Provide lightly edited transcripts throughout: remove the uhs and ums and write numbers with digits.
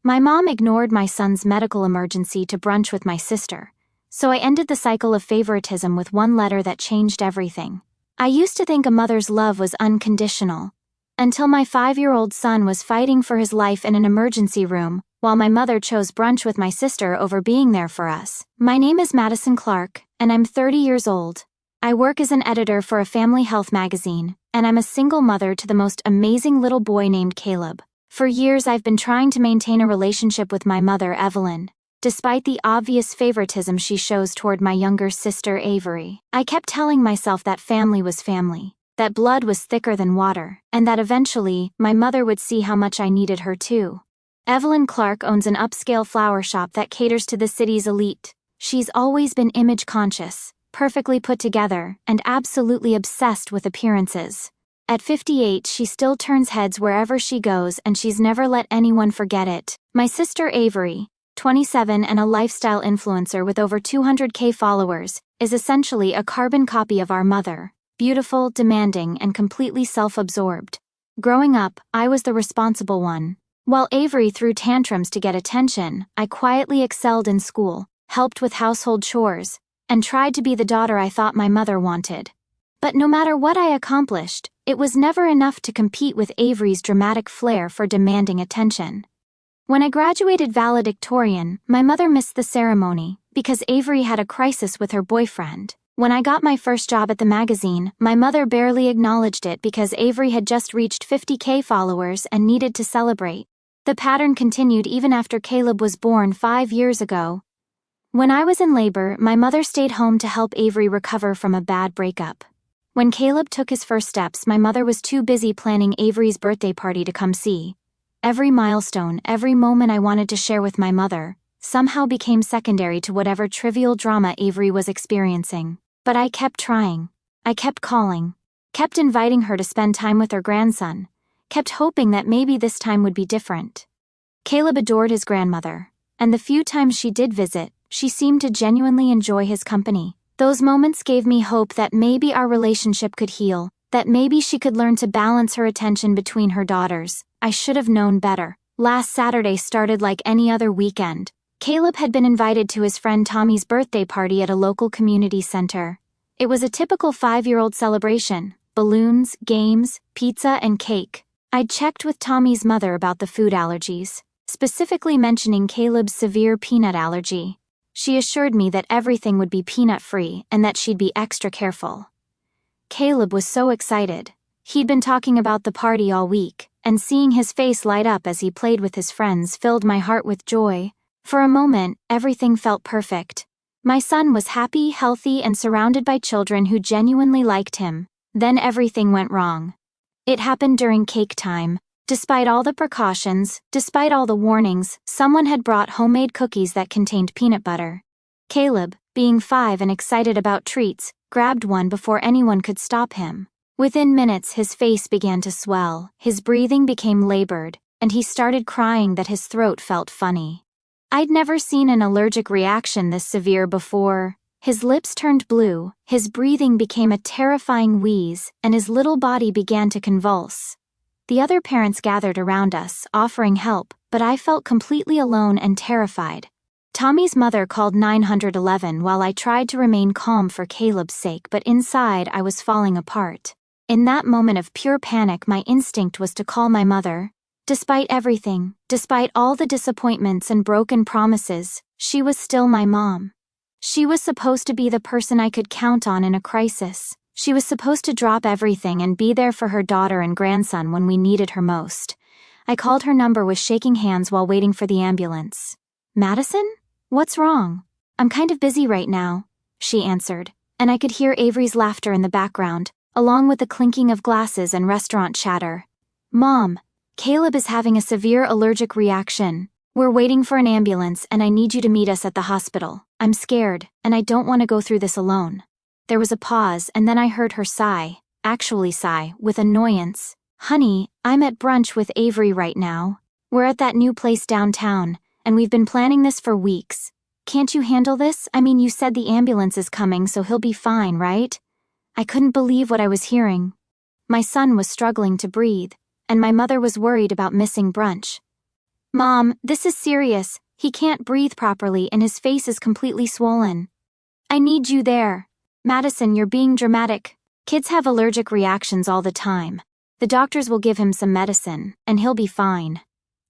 My mom ignored my son's medical emergency to brunch with my sister, so I ended the cycle of favoritism with one letter that changed everything. I used to think a mother's love was unconditional, until my 5-year-old son was fighting for his life in an emergency room, while my mother chose brunch with my sister over being there for us. My name is Madison Clark, and I'm 30 years old. I work as an editor for a family health magazine, and I'm a single mother to the most amazing little boy named Caleb. For years I've been trying to maintain a relationship with my mother, Evelyn, despite the obvious favoritism she shows toward my younger sister, Avery. I kept telling myself that family was family, that blood was thicker than water, and that eventually, my mother would see how much I needed her too. Evelyn Clark owns an upscale flower shop that caters to the city's elite. She's always been image-conscious, perfectly put together, and absolutely obsessed with appearances. At 58, she still turns heads wherever she goes, and she's never let anyone forget it. My sister Avery, 27 and a lifestyle influencer with over 200K followers, is essentially a carbon copy of our mother, beautiful, demanding, and completely self-absorbed. Growing up, I was the responsible one. While Avery threw tantrums to get attention, I quietly excelled in school, helped with household chores, and tried to be the daughter I thought my mother wanted. But no matter what I accomplished, it was never enough to compete with Avery's dramatic flair for demanding attention. When I graduated valedictorian, my mother missed the ceremony because Avery had a crisis with her boyfriend. When I got my first job at the magazine, my mother barely acknowledged it because Avery had just reached 50K followers and needed to celebrate. The pattern continued even after Caleb was born 5 years ago. When I was in labor, my mother stayed home to help Avery recover from a bad breakup. When Caleb took his first steps, my mother was too busy planning Avery's birthday party to come see. Every milestone, every moment I wanted to share with my mother, somehow became secondary to whatever trivial drama Avery was experiencing. But I kept trying. I kept calling. Kept inviting her to spend time with her grandson. Kept hoping that maybe this time would be different. Caleb adored his grandmother, and the few times she did visit, she seemed to genuinely enjoy his company. Those moments gave me hope that maybe our relationship could heal, that maybe she could learn to balance her attention between her daughters. I should have known better. Last Saturday started like any other weekend. Caleb had been invited to his friend Tommy's birthday party at a local community center. It was a typical 5-year-old celebration: balloons, games, pizza, and cake. I'd checked with Tommy's mother about the food allergies, specifically mentioning Caleb's severe peanut allergy. She assured me that everything would be peanut-free and that she'd be extra careful. Caleb was so excited. He'd been talking about the party all week, and seeing his face light up as he played with his friends filled my heart with joy. For a moment, everything felt perfect. My son was happy, healthy, and surrounded by children who genuinely liked him. Then everything went wrong. It happened during cake time. Despite all the precautions, despite all the warnings, someone had brought homemade cookies that contained peanut butter. Caleb, being 5 and excited about treats, grabbed one before anyone could stop him. Within minutes, his face began to swell, his breathing became labored, and he started crying that his throat felt funny. I'd never seen an allergic reaction this severe before. His lips turned blue, his breathing became a terrifying wheeze, and his little body began to convulse. The other parents gathered around us, offering help, but I felt completely alone and terrified. Tommy's mother called 911 while I tried to remain calm for Caleb's sake, but inside I was falling apart. In that moment of pure panic, my instinct was to call my mother. Despite everything, despite all the disappointments and broken promises, she was still my mom. She was supposed to be the person I could count on in a crisis. She was supposed to drop everything and be there for her daughter and grandson when we needed her most. I called her number with shaking hands while waiting for the ambulance. "Madison? What's wrong?" "I'm kind of busy right now," she answered, and I could hear Avery's laughter in the background, along with the clinking of glasses and restaurant chatter. "Mom, Caleb is having a severe allergic reaction. We're waiting for an ambulance and I need you to meet us at the hospital. I'm scared, and I don't want to go through this alone." There was a pause, and then I heard her sigh, with annoyance. "Honey, I'm at brunch with Avery right now. We're at that new place downtown, and we've been planning this for weeks. Can't you handle this? I mean, you said the ambulance is coming, so he'll be fine, right?" I couldn't believe what I was hearing. My son was struggling to breathe, and my mother was worried about missing brunch. Mom, this is serious. He can't breathe properly and his face is completely swollen. I need you there. Madison, you're being dramatic. Kids have allergic reactions all the time. The doctors will give him some medicine, and he'll be fine.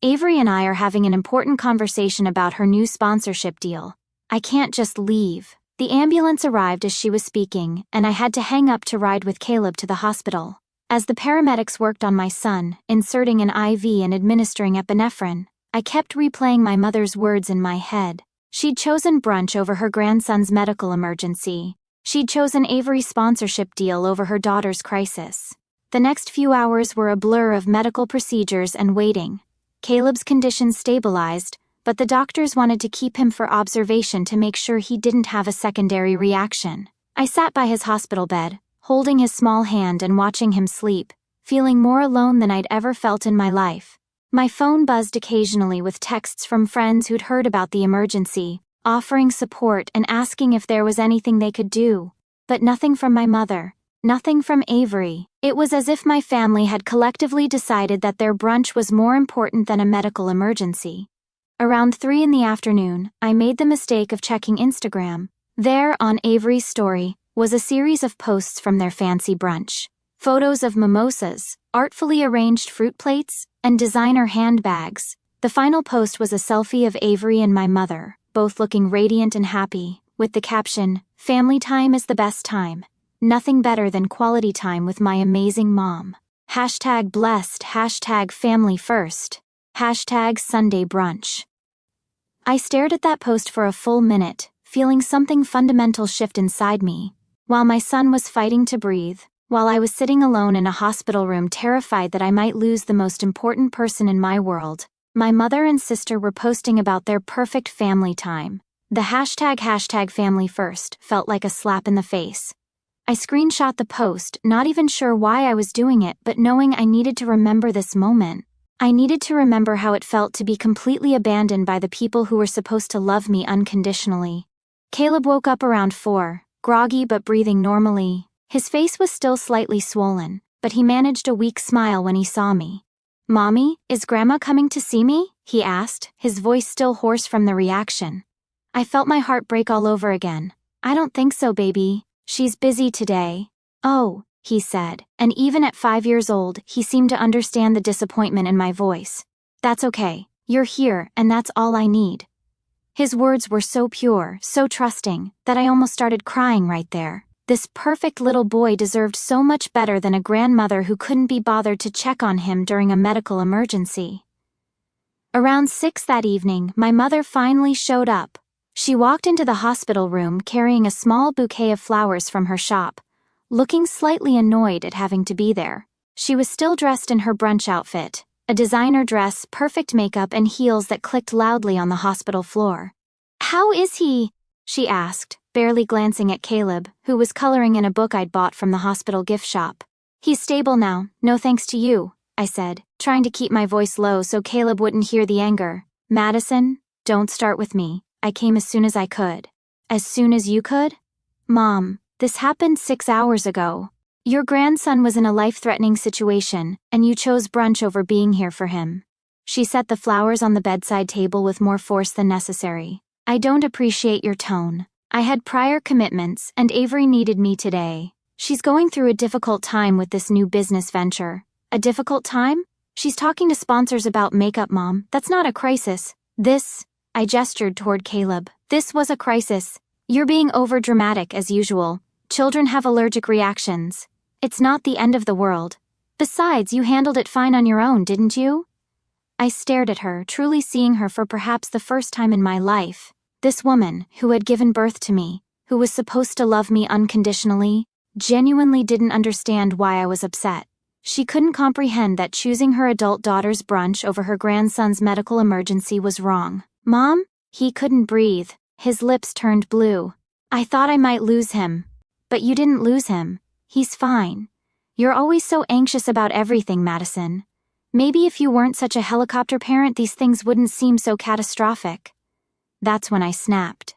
Avery and I are having an important conversation about her new sponsorship deal. I can't just leave. The ambulance arrived as she was speaking, and I had to hang up to ride with Caleb to the hospital. As the paramedics worked on my son, inserting an IV and administering epinephrine, I kept replaying my mother's words in my head. She'd chosen Brunch over her grandson's medical emergency. She'd chosen Avery's sponsorship deal over her daughter's crisis. The next few hours were a blur of medical procedures and waiting. Caleb's condition stabilized, but the doctors wanted to keep him for observation to make sure he didn't have a secondary reaction. I sat by his hospital bed, holding his small hand and watching him sleep, feeling more alone than I'd ever felt in my life. My phone buzzed occasionally with texts from friends who'd heard about the emergency, offering support and asking if there was anything they could do. But nothing from my mother. Nothing from Avery. It was as if my family had collectively decided that their brunch was more important than a medical emergency. Around 3 in the afternoon, I made the mistake of checking Instagram. There, on Avery's story, was a series of posts from their fancy brunch. Photos of mimosas, artfully arranged fruit plates, and designer handbags. The final post was a selfie of Avery and my mother, both looking radiant and happy, with the caption, "Family time is the best time. Nothing better than quality time with my amazing mom. #blessed, #family first, #Sunday brunch." I stared at that post for a full minute, feeling something fundamental shift inside me. While my son was fighting to breathe, while I was sitting alone in a hospital room terrified that I might lose the most important person in my world, my mother and sister were posting about their perfect family time. The #family first felt like a slap in the face. I screenshot the post, not even sure why I was doing it, but knowing I needed to remember this moment. I needed to remember how it felt to be completely abandoned by the people who were supposed to love me unconditionally. Caleb woke up around 4, groggy but breathing normally. His face was still slightly swollen, but he managed a weak smile when he saw me. "Mommy, is Grandma coming to see me?" he asked, his voice still hoarse from the reaction. I felt my heart break all over again. "I don't think so, baby. She's busy today." "Oh," he said, and even at 5 years old, he seemed to understand the disappointment in my voice. "That's okay. You're here, and that's all I need." His words were so pure, so trusting, that I almost started crying right there. This perfect little boy deserved so much better than a grandmother who couldn't be bothered to check on him during a medical emergency. Around 6 that evening, my mother finally showed up. She walked into the hospital room carrying a small bouquet of flowers from her shop, looking slightly annoyed at having to be there. She was still dressed in her brunch outfit, a designer dress, perfect makeup, and heels that clicked loudly on the hospital floor. "How is he?" she asked, barely glancing at Caleb, who was coloring in a book I'd bought from the hospital gift shop. "He's stable now, no thanks to you," I said, trying to keep my voice low so Caleb wouldn't hear the anger. "Madison, don't start with me. I came as soon as I could." "As soon as you could?" "Mom, this happened 6 hours ago. Your grandson was in a life-threatening situation, and you chose brunch over being here for him." She set the flowers on the bedside table with more force than necessary. "I don't appreciate your tone. I had prior commitments, and Avery needed me today. She's going through a difficult time with this new business venture." "A difficult time? She's talking to sponsors about makeup, Mom. That's not a crisis. This..." I gestured toward Caleb. "This was a crisis. You're being overdramatic as usual. Children have allergic reactions. It's not the end of the world. Besides, you handled it fine on your own, didn't you?" I stared at her, truly seeing her for perhaps the first time in my life. This woman, who had given birth to me, who was supposed to love me unconditionally, genuinely didn't understand why I was upset. She couldn't comprehend that choosing her adult daughter's brunch over her grandson's medical emergency was wrong. "Mom?" He couldn't breathe. His lips turned blue. "I thought I might lose him." "But you didn't lose him. He's fine. You're always so anxious about everything, Madison. Maybe if you weren't such a helicopter parent, these things wouldn't seem so catastrophic." That's when I snapped.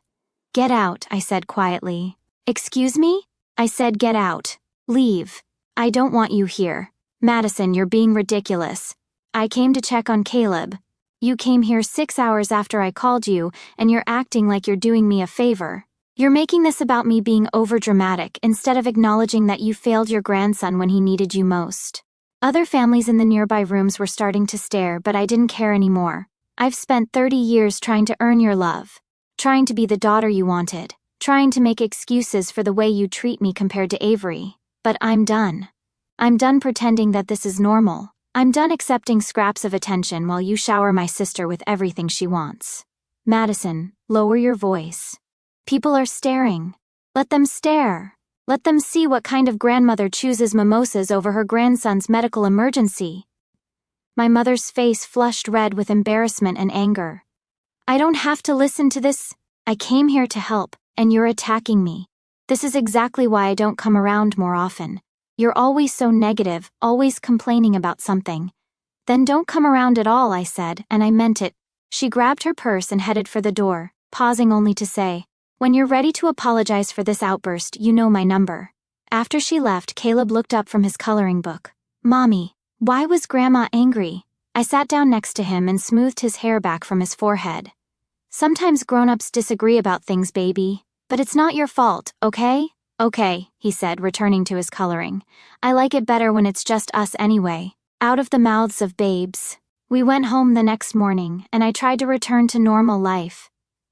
"Get out," I said quietly. "Excuse me?" I said, "Get out. Leave. I don't want you here." "Madison, you're being ridiculous. I came to check on Caleb." You came here 6 hours after I called you, and you're acting like you're doing me a favor. You're making this about me being overdramatic instead of acknowledging that you failed your grandson when he needed you most. Other families in the nearby rooms were starting to stare, but I didn't care anymore. I've spent 30 years trying to earn your love, trying to be the daughter you wanted, trying to make excuses for the way you treat me compared to Avery. But I'm done. I'm done pretending that this is normal. I'm done accepting scraps of attention while you shower my sister with everything she wants. Madison, lower your voice. People are staring. Let them stare. Let them see what kind of grandmother chooses mimosas over her grandson's medical emergency. My mother's face flushed red with embarrassment and anger. I don't have to listen to this. I came here to help, and you're attacking me. This is exactly why I don't come around more often. You're always so negative, always complaining about something. Then don't come around at all, I said, and I meant it. She grabbed her purse and headed for the door, pausing only to say, "When you're ready to apologize for this outburst, you know my number." After she left, Caleb looked up from his coloring book. "Mommy, why was Grandma angry?" I sat down next to him and smoothed his hair back from his forehead. "Sometimes grown-ups disagree about things, baby. But it's not your fault, okay?" "Okay," he said, returning to his coloring. "I like it better when it's just us anyway." Out of the mouths of babes. We went home the next morning, and I tried to return to normal life.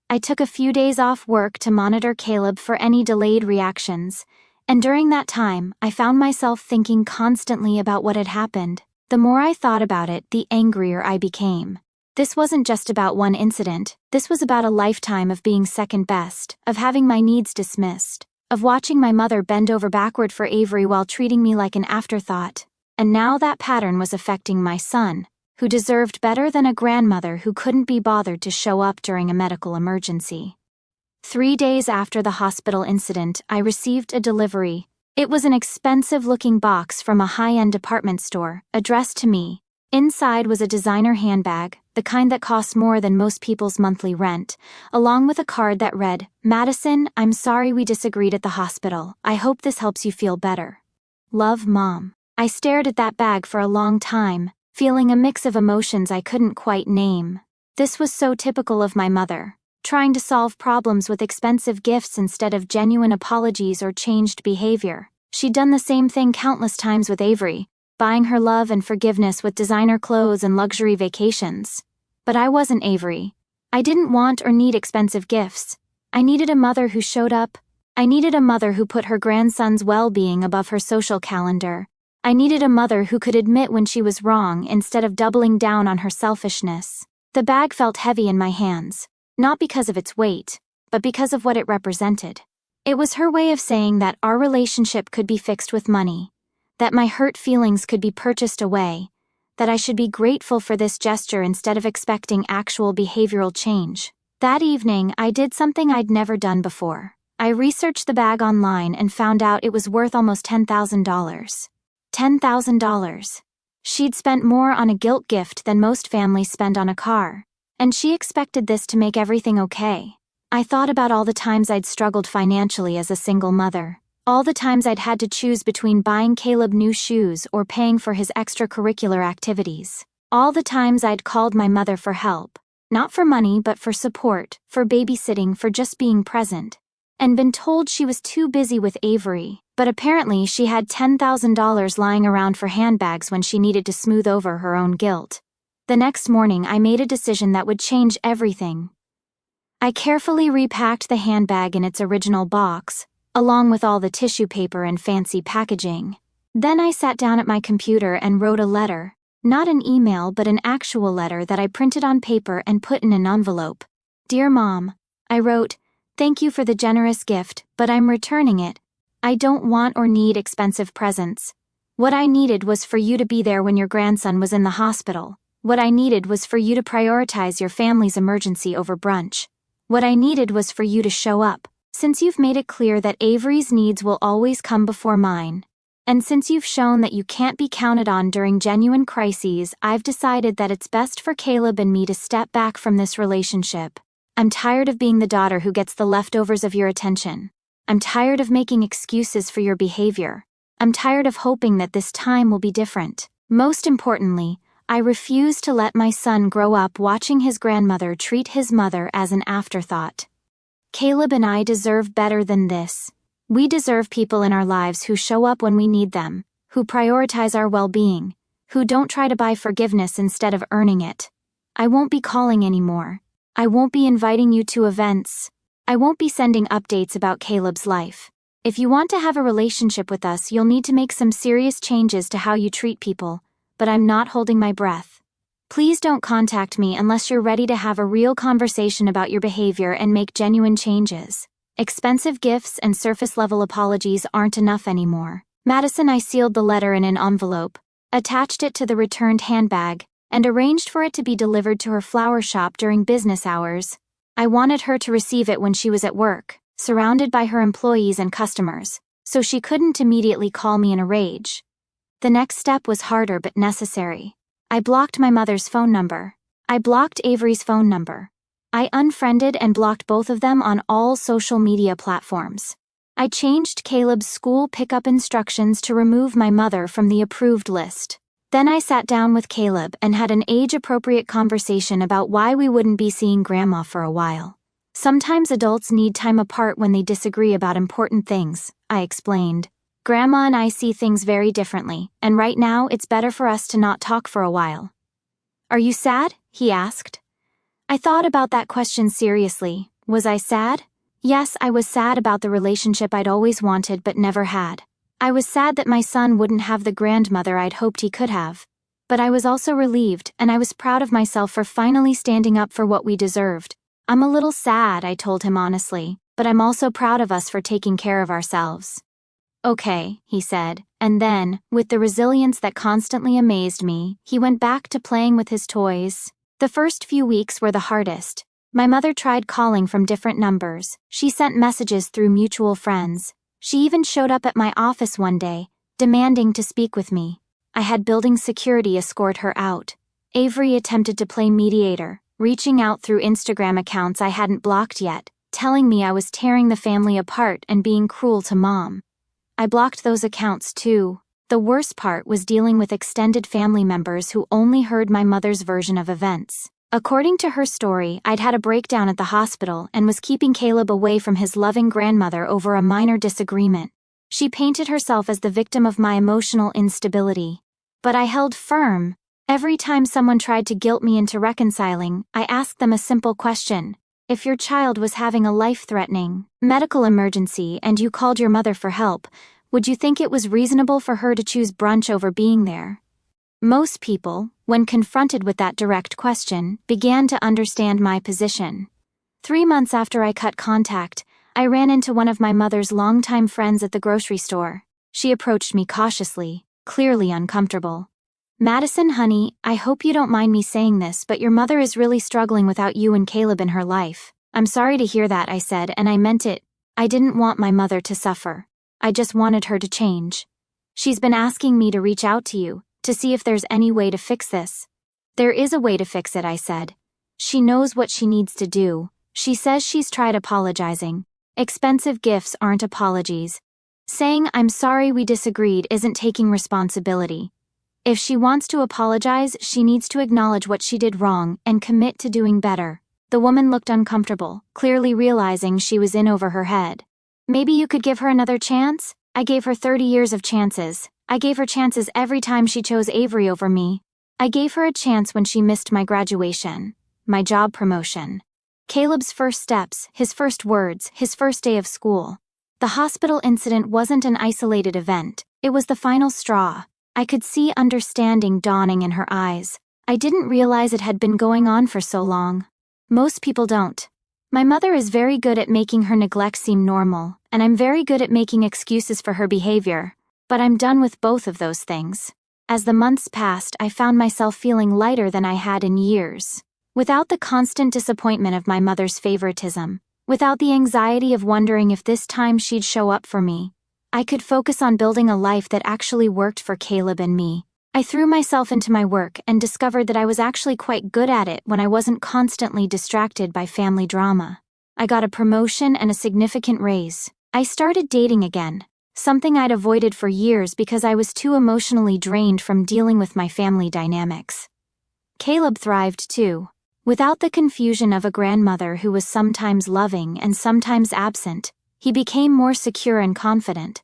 I took a few days off work to monitor Caleb for any delayed reactions, and during that time, I found myself thinking constantly about what had happened. The more I thought about it, the angrier I became. This wasn't just about one incident. This was about a lifetime of being second best, of having my needs dismissed, of watching my mother bend over backward for Avery while treating me like an afterthought. And now that pattern was affecting my son, who deserved better than a grandmother who couldn't be bothered to show up during a medical emergency. 3 days after the hospital incident, I received a delivery. It was an expensive-looking box from a high-end department store, addressed to me. Inside was a designer handbag, the kind that costs more than most people's monthly rent, along with a card that read, "Madison, I'm sorry we disagreed at the hospital. I hope this helps you feel better. Love, Mom." I stared at that bag for a long time, feeling a mix of emotions I couldn't quite name. This was so typical of my mother, trying to solve problems with expensive gifts instead of genuine apologies or changed behavior. She'd done the same thing countless times with Avery, buying her love and forgiveness with designer clothes and luxury vacations. But I wasn't Avery. I didn't want or need expensive gifts. I needed a mother who showed up. I needed a mother who put her grandson's well-being above her social calendar. I needed a mother who could admit when she was wrong instead of doubling down on her selfishness. The bag felt heavy in my hands, not because of its weight, but because of what it represented. It was her way of saying that our relationship could be fixed with money, that my hurt feelings could be purchased away, that I should be grateful for this gesture instead of expecting actual behavioral change. That evening, I did something I'd never done before. I researched the bag online and found out it was worth almost $10,000. $10,000. She'd spent more on a guilt gift than most families spend on a car, and she expected this to make everything okay. I thought about all the times I'd struggled financially as a single mother. All the times I'd had to choose between buying Caleb new shoes or paying for his extracurricular activities. All the times I'd called my mother for help, not for money but for support, for babysitting, for just being present, and been told she was too busy with Avery, but apparently she had $10,000 lying around for handbags when she needed to smooth over her own guilt. The next morning I made a decision that would change everything. I carefully repacked the handbag in its original box, along with all the tissue paper and fancy packaging. Then I sat down at my computer and wrote a letter. Not an email but an actual letter that I printed on paper and put in an envelope. "Dear Mom," I wrote, "thank you for the generous gift, but I'm returning it. I don't want or need expensive presents. What I needed was for you to be there when your grandson was in the hospital. What I needed was for you to prioritize your family's emergency over brunch. What I needed was for you to show up. Since you've made it clear that Avery's needs will always come before mine, and since you've shown that you can't be counted on during genuine crises, I've decided that it's best for Caleb and me to step back from this relationship. I'm tired of being the daughter who gets the leftovers of your attention. I'm tired of making excuses for your behavior. I'm tired of hoping that this time will be different. Most importantly, I refuse to let my son grow up watching his grandmother treat his mother as an afterthought. Caleb and I deserve better than this. We deserve people in our lives who show up when we need them, who prioritize our well-being, who don't try to buy forgiveness instead of earning it. I won't be calling anymore. I won't be inviting you to events. I won't be sending updates about Caleb's life. If you want to have a relationship with us, you'll need to make some serious changes to how you treat people, but I'm not holding my breath. Please don't contact me unless you're ready to have a real conversation about your behavior and make genuine changes. Expensive gifts and surface-level apologies aren't enough anymore. Madison. I sealed the letter in an envelope, attached it to the returned handbag, and arranged for it to be delivered to her flower shop during business hours. I wanted her to receive it when she was at work, surrounded by her employees and customers, so she couldn't immediately call me in a rage. The next step was harder but necessary. I blocked my mother's phone number. I blocked Avery's phone number. I unfriended and blocked both of them on all social media platforms. I changed Caleb's school pickup instructions to remove my mother from the approved list. Then I sat down with Caleb and had an age-appropriate conversation about why we wouldn't be seeing Grandma for a while. Sometimes adults need time apart when they disagree about important things, I explained. Grandma and I see things very differently, and right now it's better for us to not talk for a while. Are you sad? He asked. I thought about that question seriously. Was I sad? Yes, I was sad about the relationship I'd always wanted but never had. I was sad that my son wouldn't have the grandmother I'd hoped he could have. But I was also relieved, and I was proud of myself for finally standing up for what we deserved. I'm a little sad, I told him honestly, but I'm also proud of us for taking care of ourselves. Okay, he said, and then, with the resilience that constantly amazed me, he went back to playing with his toys. The first few weeks were the hardest. My mother tried calling from different numbers. She sent messages through mutual friends. She even showed up at my office one day, demanding to speak with me. I had building security escort her out. Avery attempted to play mediator, reaching out through Instagram accounts I hadn't blocked yet, telling me I was tearing the family apart and being cruel to Mom. I blocked those accounts too. The worst part was dealing with extended family members who only heard my mother's version of events. According to her story, I'd had a breakdown at the hospital and was keeping Caleb away from his loving grandmother over a minor disagreement. She painted herself as the victim of my emotional instability. But I held firm. Every time someone tried to guilt me into reconciling, I asked them a simple question. If your child was having a life-threatening medical emergency and you called your mother for help, would you think it was reasonable for her to choose brunch over being there? Most people, when confronted with that direct question, began to understand my position. 3 months after I cut contact, I ran into one of my mother's longtime friends at the grocery store. She approached me cautiously, clearly uncomfortable. Madison, honey, I hope you don't mind me saying this, but your mother is really struggling without you and Caleb in her life. I'm sorry to hear that, I said, and I meant it. I didn't want my mother to suffer. I just wanted her to change. She's been asking me to reach out to you, to see if there's any way to fix this. There is a way to fix it, I said. She knows what she needs to do. She says she's tried apologizing. Expensive gifts aren't apologies. Saying I'm sorry we disagreed isn't taking responsibility. If she wants to apologize, she needs to acknowledge what she did wrong and commit to doing better. The woman looked uncomfortable, clearly realizing she was in over her head. Maybe you could give her another chance? I gave her 30 years of chances. I gave her chances every time she chose Avery over me. I gave her a chance when she missed my graduation, my job promotion, Caleb's first steps, his first words, his first day of school. The hospital incident wasn't an isolated event. It was the final straw. I could see understanding dawning in her eyes. I didn't realize it had been going on for so long. Most people don't. My mother is very good at making her neglect seem normal, and I'm very good at making excuses for her behavior. But I'm done with both of those things. As the months passed, I found myself feeling lighter than I had in years. Without the constant disappointment of my mother's favoritism, without the anxiety of wondering if this time she'd show up for me, I could focus on building a life that actually worked for Caleb and me. I threw myself into my work and discovered that I was actually quite good at it when I wasn't constantly distracted by family drama. I got a promotion and a significant raise. I started dating again, something I'd avoided for years because I was too emotionally drained from dealing with my family dynamics. Caleb thrived too. Without the confusion of a grandmother who was sometimes loving and sometimes absent, he became more secure and confident.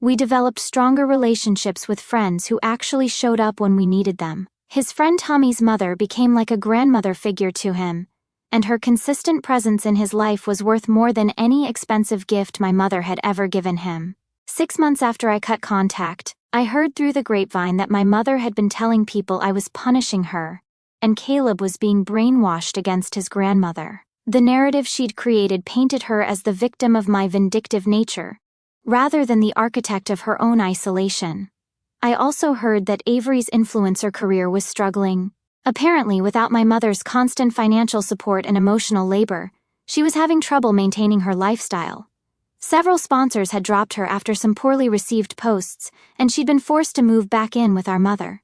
We developed stronger relationships with friends who actually showed up when we needed them. His friend Tommy's mother became like a grandmother figure to him, and her consistent presence in his life was worth more than any expensive gift my mother had ever given him. 6 months after I cut contact, I heard through the grapevine that my mother had been telling people I was punishing her, and Caleb was being brainwashed against his grandmother. The narrative she'd created painted her as the victim of my vindictive nature, rather than the architect of her own isolation. I also heard that Avery's influencer career was struggling. Apparently, without my mother's constant financial support and emotional labor, she was having trouble maintaining her lifestyle. Several sponsors had dropped her after some poorly received posts, and she'd been forced to move back in with our mother.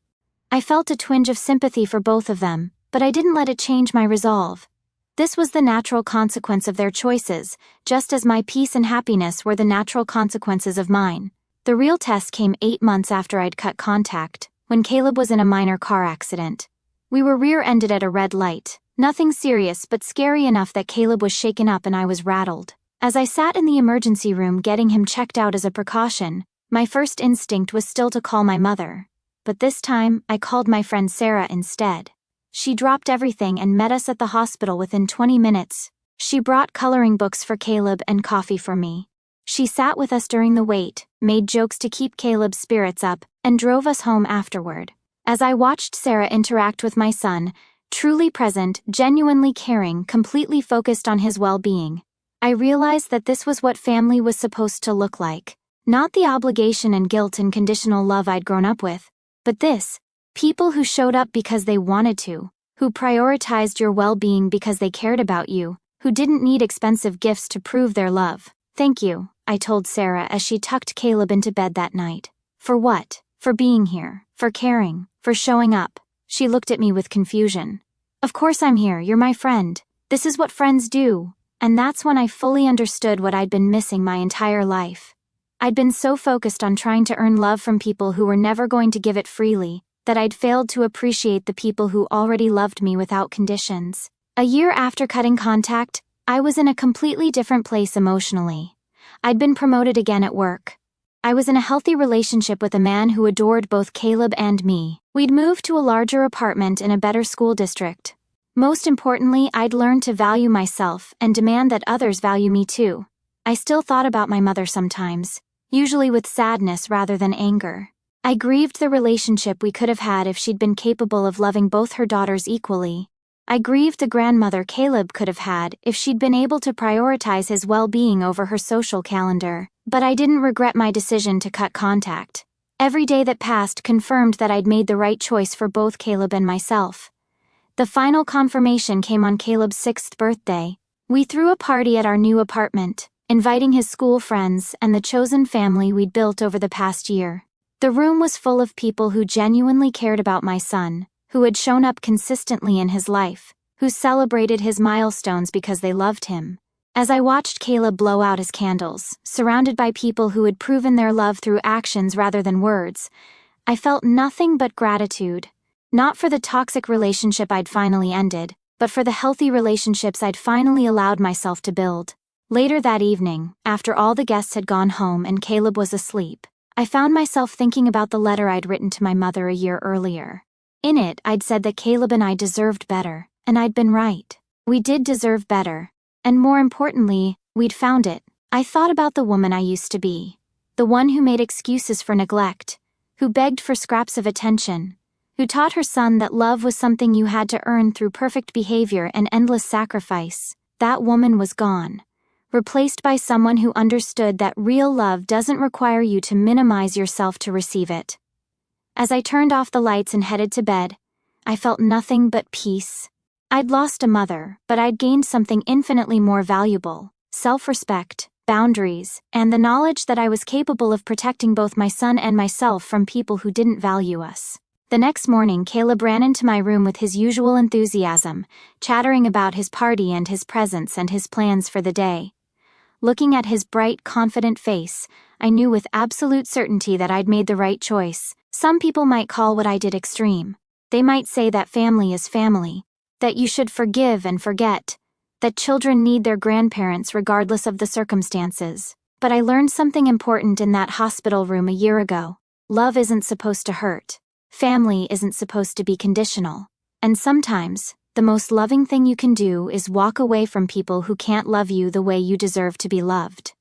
I felt a twinge of sympathy for both of them, but I didn't let it change my resolve. This was the natural consequence of their choices, just as my peace and happiness were the natural consequences of mine. The real test came 8 months after I'd cut contact, when Caleb was in a minor car accident. We were rear-ended at a red light. Nothing serious, but scary enough that Caleb was shaken up and I was rattled. As I sat in the emergency room getting him checked out as a precaution, my first instinct was still to call my mother. But this time, I called my friend Sarah instead. She dropped everything and met us at the hospital within 20 minutes. She brought coloring books for Caleb and coffee for me. She sat with us during the wait, made jokes to keep Caleb's spirits up, and drove us home afterward. As I watched Sarah interact with my son, truly present, genuinely caring, completely focused on his well-being, I realized that this was what family was supposed to look like. Not the obligation and guilt and conditional love I'd grown up with, but this. People who showed up because they wanted to, who prioritized your well-being because they cared about you, who didn't need expensive gifts to prove their love. Thank you, I told Sarah as she tucked Caleb into bed that night. For what? For being here, for caring, for showing up. She looked at me with confusion. Of course I'm here, you're my friend. This is what friends do. And that's when I fully understood what I'd been missing my entire life. I'd been so focused on trying to earn love from people who were never going to give it freely, that I'd failed to appreciate the people who already loved me without conditions. A year after cutting contact, I was in a completely different place emotionally. I'd been promoted again at work. I was in a healthy relationship with a man who adored both Caleb and me. We'd moved to a larger apartment in a better school district. Most importantly, I'd learned to value myself and demand that others value me too. I still thought about my mother sometimes, usually with sadness rather than anger. I grieved the relationship we could have had if she'd been capable of loving both her daughters equally. I grieved the grandmother Caleb could have had if she'd been able to prioritize his well-being over her social calendar. But I didn't regret my decision to cut contact. Every day that passed confirmed that I'd made the right choice for both Caleb and myself. The final confirmation came on Caleb's 6th birthday. We threw a party at our new apartment, inviting his school friends and the chosen family we'd built over the past year. The room was full of people who genuinely cared about my son, who had shown up consistently in his life, who celebrated his milestones because they loved him. As I watched Caleb blow out his candles, surrounded by people who had proven their love through actions rather than words, I felt nothing but gratitude. Not for the toxic relationship I'd finally ended, but for the healthy relationships I'd finally allowed myself to build. Later that evening, after all the guests had gone home and Caleb was asleep, I found myself thinking about the letter I'd written to my mother a year earlier. In it, I'd said that Caleb and I deserved better, and I'd been right. We did deserve better. And more importantly, we'd found it. I thought about the woman I used to be. The one who made excuses for neglect, who begged for scraps of attention, who taught her son that love was something you had to earn through perfect behavior and endless sacrifice. That woman was gone, replaced by someone who understood that real love doesn't require you to minimize yourself to receive it. As I turned off the lights and headed to bed, I felt nothing but peace. I'd lost a mother, but I'd gained something infinitely more valuable: self-respect, boundaries, and the knowledge that I was capable of protecting both my son and myself from people who didn't value us. The next morning, Caleb ran into my room with his usual enthusiasm, chattering about his party and his presents and his plans for the day. Looking at his bright, confident face, I knew with absolute certainty that I'd made the right choice. Some people might call what I did extreme. They might say that family is family, that you should forgive and forget, that children need their grandparents regardless of the circumstances. But I learned something important in that hospital room a year ago. Love isn't supposed to hurt. Family isn't supposed to be conditional. And sometimes, the most loving thing you can do is walk away from people who can't love you the way you deserve to be loved.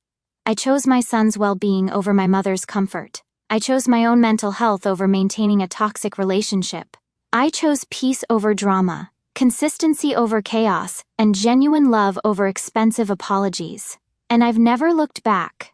I chose my son's well-being over my mother's comfort. I chose my own mental health over maintaining a toxic relationship. I chose peace over drama, consistency over chaos, and genuine love over expensive apologies. And I've never looked back.